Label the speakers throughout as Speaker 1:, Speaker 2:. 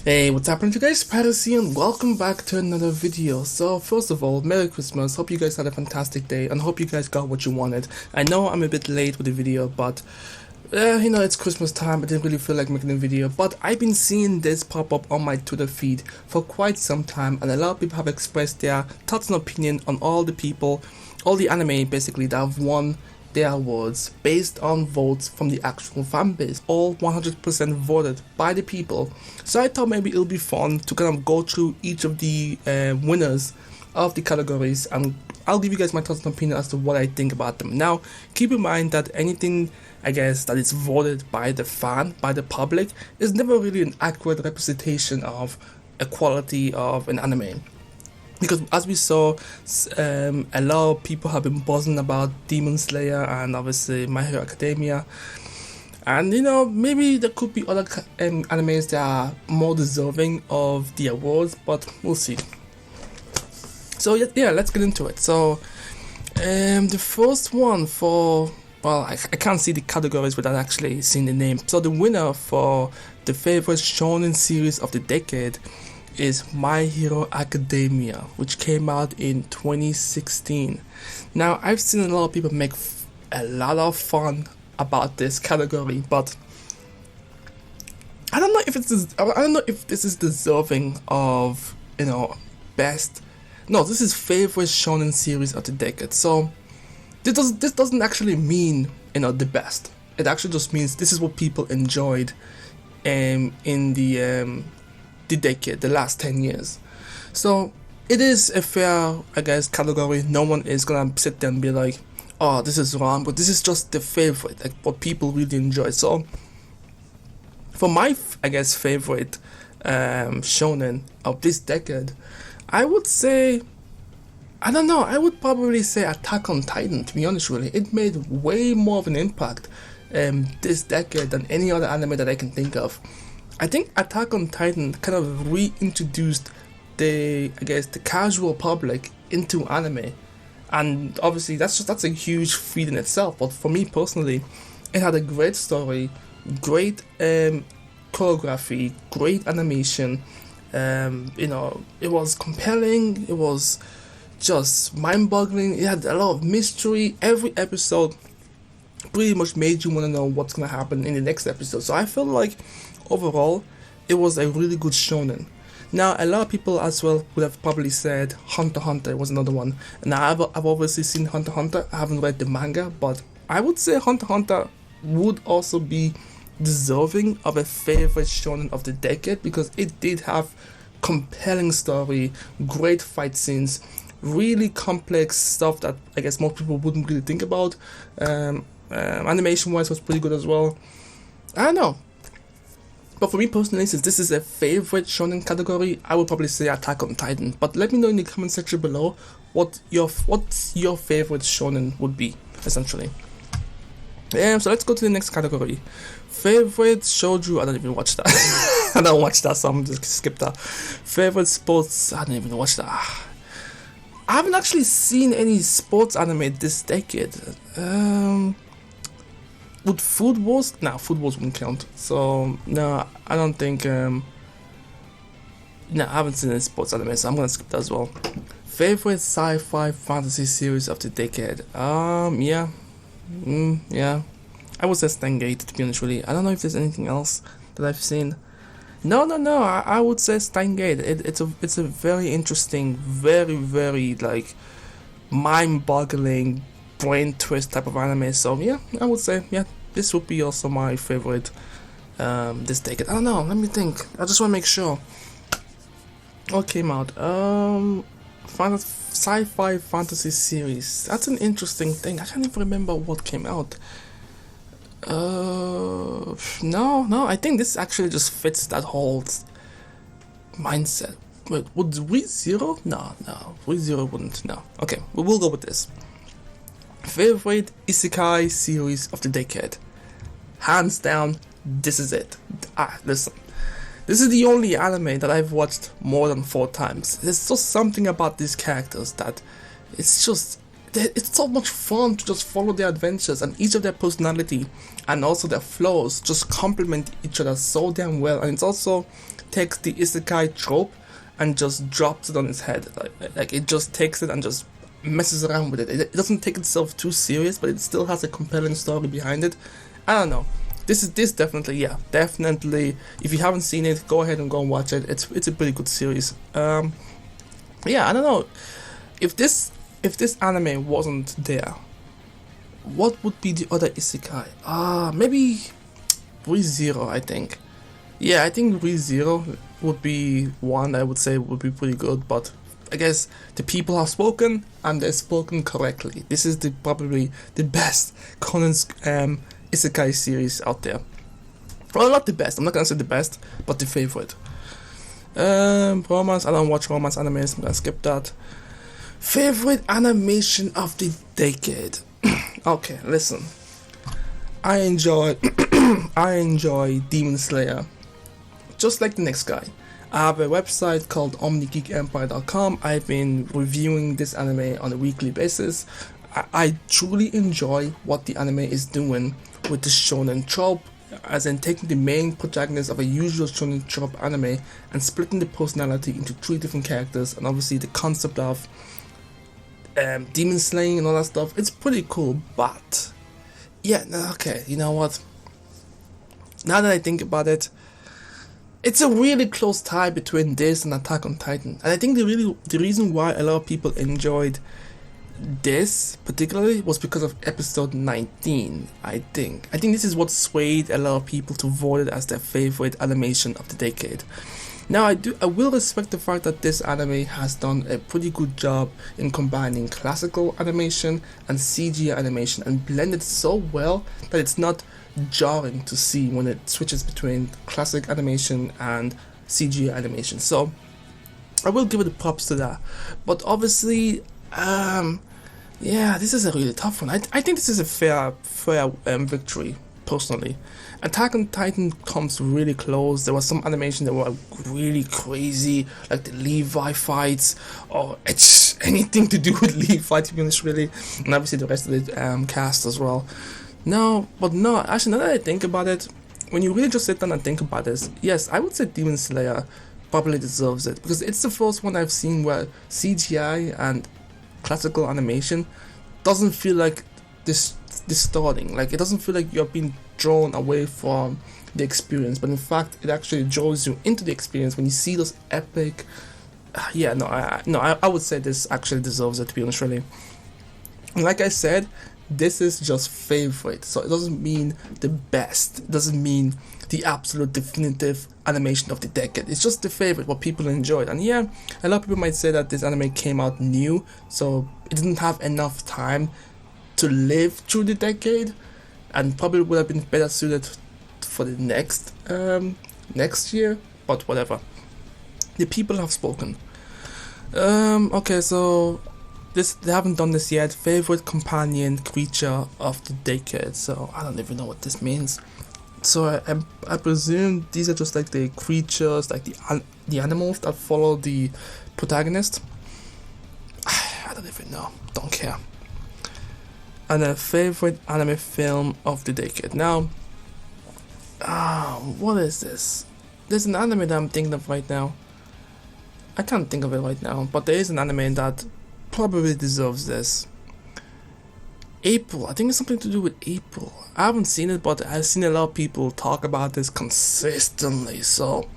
Speaker 1: Hey, what's happening to you guys? Pyros here and welcome back to another video. So first of all, Merry Christmas. Hope you guys had a fantastic day and hope you guys got what you wanted. I know I'm a bit late with the video, but it's Christmas time. I didn't really feel like making a video, but I've been seeing this pop up on my Twitter feed for quite some time, and a lot of people have expressed their thoughts and opinion on all the anime basically that have won their awards based on votes from the actual fan base, all 100% voted by the people. So I thought maybe it'll be fun to kind of go through each of the winners of the categories, and I'll give you guys my thoughts and opinion as to what I think about them. Now, keep in mind that anything, I guess, that is voted by the fan, by the public, is never really an accurate representation of a quality of an anime. Because as we saw, a lot of people have been buzzing about Demon Slayer and obviously My Hero Academia. And maybe there could be other animes that are more deserving of the awards, but we'll see. So yeah, let's get into it. So the first one for, well, I can't see the categories without actually seeing the name. So the winner for the favorite shonen series of the decade is My Hero Academia, which came out in 2016. Now, I've seen a lot of people make a lot of fun about this category, but I don't know if this is deserving of best. No, this is favorite shonen series of the decade. So this doesn't actually mean the best. It actually just means this is what people enjoyed in the decade, the last 10 years. So it is a fair, I guess, category. No one is gonna sit there and be like, oh, this is wrong, but this is just the favorite, like what people really enjoy. So for my, I guess, favorite shonen of this decade, I would say, I don't know, I would probably say Attack on Titan, to be honest with you. It made way more of an impact this decade than any other anime that I can think of. I think Attack on Titan kind of reintroduced the casual public into anime, and obviously that's a huge feat in itself. But for me personally, it had a great story, great choreography, great animation. It was compelling. It was just mind-boggling. It had a lot of mystery. Every episode pretty much made you want to know what's gonna happen in the next episode. So I feel like overall, it was a really good shonen. Now, a lot of people as well would have probably said Hunter x Hunter was another one. Now, I've obviously seen Hunter x Hunter. I haven't read the manga, but I would say Hunter x Hunter would also be deserving of a favorite shonen of the decade, because it did have compelling story, great fight scenes, really complex stuff that I guess most people wouldn't really think about. Animation-wise was pretty good as well. I don't know. But for me personally, since this is a favorite shonen category, I would probably say Attack on Titan. But let me know in the comment section below what's your favorite shonen would be, essentially. So let's go to the next category. Favorite shoujo, I don't even watch that. I don't watch that, so I'm just skip that. Favorite sports, I don't even watch that. I haven't actually seen any sports anime this decade. Would Food Wars? Nah, Food Wars wouldn't count. So, no, I don't think, I haven't seen any sports anime, so I'm gonna skip that as well. Favorite sci-fi fantasy series of the decade? Yeah. I would say Steins Gate, to be honest with you. I don't know if there's anything else that I've seen. No, I would say Steins Gate. It's a very interesting, very, very, like, mind-boggling, brain twist type of anime. So yeah, I would say this would be also my favorite this decade. I don't know, let me think. I just want to make sure. What came out? Sci-fi fantasy series. That's an interesting thing. I can't even remember what came out. No, I think this actually just fits that whole mindset. Wait, would Re:Zero? No, Re:Zero wouldn't. No. Okay, we will go with this. Favorite isekai series of the decade? Hands down, this is it. Listen. This is the only anime that I've watched more than 4 times. There's just something about these characters that it's it's so much fun to just follow their adventures, and each of their personality and also their flows just complement each other so damn well. And it also takes the isekai trope and just drops it on its head. Like it just takes it and just messes around with it. It doesn't take itself too serious, but it still has a compelling story behind it. I don't know. This definitely, yeah, definitely. If you haven't seen it, go ahead and go and watch it. It's a pretty good series. Yeah, I don't know if this anime wasn't there, what would be the other isekai? Maybe ReZero, I think. Yeah, I think ReZero would be one I would say would be pretty good, but I guess the people have spoken and they've spoken correctly. This is probably the best Conan's isekai series out there. Well, not the best, I'm not gonna say the best, but the favorite. Romance, I don't watch romance animes, I'm gonna skip that. Favorite animation of the decade. Okay, listen. I enjoy Demon Slayer. Just like the next guy. I have a website called OmniGeekEmpire.com. I've been reviewing this anime on a weekly basis. I truly enjoy what the anime is doing with the shonen trope, as in taking the main protagonist of a usual shonen trope anime and splitting the personality into 3 different characters, and obviously the concept of demon slaying and all that stuff. It's pretty cool, but yeah, okay, you know what? Now that I think about it, it's a really close tie between this and Attack on Titan, and I think the reason why a lot of people enjoyed this particularly was because of episode 19. I think this is what swayed a lot of people to vote it as their favorite animation of the decade. Now I will respect the fact that this anime has done a pretty good job in combining classical animation and CG animation and blended so well that it's not jarring to see when it switches between classic animation and CG animation. So I will give it the props to that. But obviously, yeah, this is a really tough one. I think this is a fair victory, personally. Attack on Titan comes really close. There was some animation that were really crazy, like the Levi fights, or anything to do with Levi, to be honest, really. And obviously the rest of the cast as well. No, actually, now that I think about it, when you really just sit down and think about this, yes, I would say Demon Slayer probably deserves it, because it's the first one I've seen where CGI and classical animation doesn't feel like distorting. Like, it doesn't feel like you're being drawn away from the experience, but in fact it actually draws you into the experience when you see those epic I would say this actually deserves it, to be honest, really. And like I said, this is just favorite, so it doesn't mean the best, it doesn't mean the absolute definitive animation of the decade. It's just the favorite, what people enjoyed. And yeah, a lot of people might say that this anime came out new, so it didn't have enough time to live through the decade, and probably would have been better suited for the next year, but whatever. The people have spoken. Okay, so they haven't done this yet. Favorite companion creature of the decade. So I don't even know what this means. So I presume these are just like the creatures, like the animals that follow the protagonist. I don't even know. Don't care. And a favorite anime film of the decade. Now, what is this? There's an anime that I'm thinking of right now. I can't think of it right now, but there is an anime that probably deserves this. April. I think it's something to do with April. I haven't seen it, but I've seen a lot of people talk about this consistently. So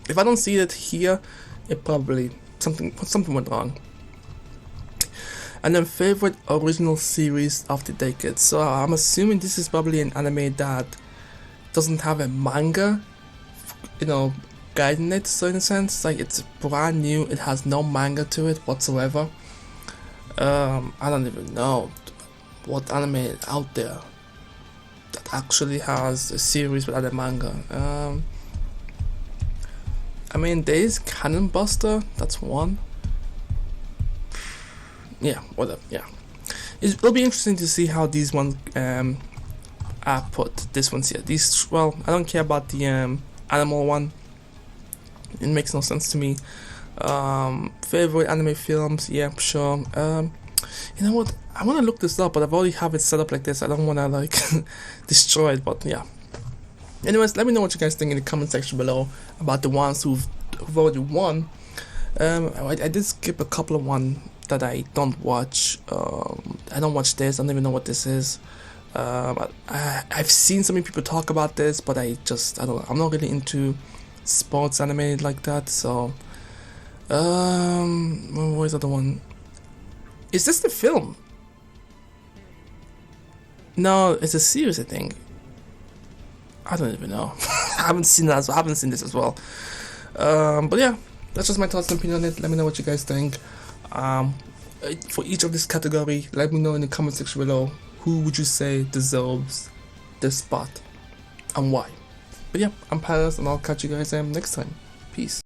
Speaker 1: if I don't see it here, it probably something went wrong. And then favorite original series of the decade. So I'm assuming this is probably an anime that doesn't have a manga, guiding it. So in a sense, like, it's brand new. It has no manga to it whatsoever. I don't even know what anime is out there that actually has a series without a manga. I mean, there is Cannon Buster. That's one. Yeah, whatever. Yeah, it'll be interesting to see how these ones are put. This one's here. These, well, I don't care about the animal one. It makes no sense to me. Favorite anime films? Yeah, sure. You know what? I want to look this up, but I've already have it set up like this. I don't want to like destroy it, but yeah. Anyways, let me know what you guys think in the comment section below about the ones who've already won. I did skip a couple of one that I don't watch. I don't watch this. I don't even know what this is. I've seen so many people talk about this, but I don't know. I'm not really into sports anime like that. So, what was the other one? Is this the film? No, it's a series, I think. I don't even know. I haven't seen that. I haven't seen this as well. But yeah, that's just my thoughts and opinion on it. Let me know what you guys think. For each of this category, let me know in the comment section below. Who would you say deserves this spot and why? But yeah, I'm Pyros, and I'll catch you guys next time. Peace.